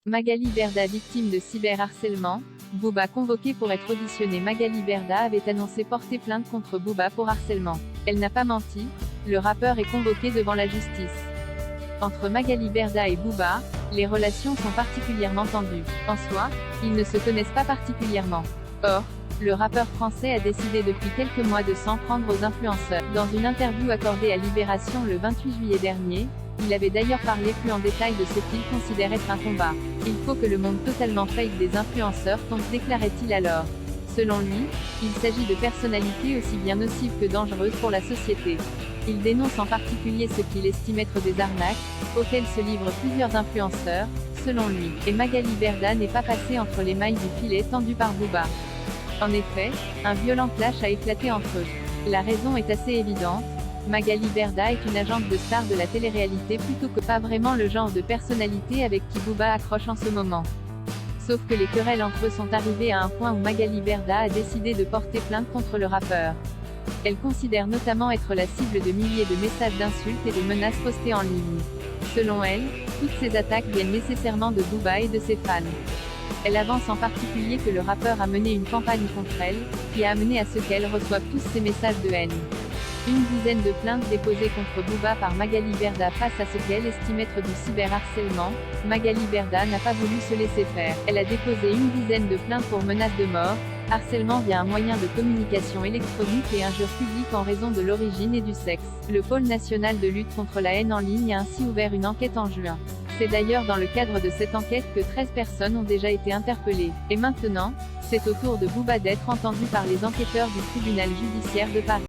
Magali Berda victime de cyberharcèlement. Booba convoqué pour être auditionné. Magali Berda avait annoncé porter plainte contre Booba pour harcèlement. Elle n'a pas menti, le rappeur est convoqué devant la justice. Entre Magali Berda et Booba, les relations sont particulièrement tendues. En soi, ils ne se connaissent pas particulièrement. Or, le rappeur français a décidé depuis quelques mois de s'en prendre aux influenceurs. Dans une interview accordée à Libération le 28 juillet dernier, il avait d'ailleurs parlé plus en détail de ce qu'il considère être un combat. Il faut que le monde totalement fake des influenceurs tombe, déclarait-il alors. Selon lui, il s'agit de personnalités aussi bien nocives que dangereuses pour la société. Il dénonce en particulier ce qu'il estime être des arnaques, auxquelles se livrent plusieurs influenceurs, selon lui. Et Magali Berda n'est pas passée entre les mailles du filet tendu par Booba. En effet, un violent clash a éclaté entre eux. La raison est assez évidente. Magali Berda est une agente de star de la télé-réalité plutôt que pas vraiment le genre de personnalité avec qui Booba accroche en ce moment. Sauf que les querelles entre eux sont arrivées à un point où Magali Berda a décidé de porter plainte contre le rappeur. Elle considère notamment être la cible de milliers de messages d'insultes et de menaces postés en ligne. Selon elle, toutes ces attaques viennent nécessairement de Booba et de ses fans. Elle avance en particulier que le rappeur a mené une campagne contre elle, qui a amené à ce qu'elle reçoive tous ces messages de haine. Une dizaine de plaintes déposées contre Booba par Magali Berda face à ce qu'elle estime être du cyberharcèlement. Magali Berda n'a pas voulu se laisser faire. Elle a déposé une dizaine de plaintes pour menaces de mort, harcèlement via un moyen de communication électronique et injures publiques en raison de l'origine et du sexe. Le pôle national de lutte contre la haine en ligne a ainsi ouvert une enquête en juin. C'est d'ailleurs dans le cadre de cette enquête que 13 personnes ont déjà été interpellées. Et maintenant, c'est au tour de Booba d'être entendu par les enquêteurs du tribunal judiciaire de Paris.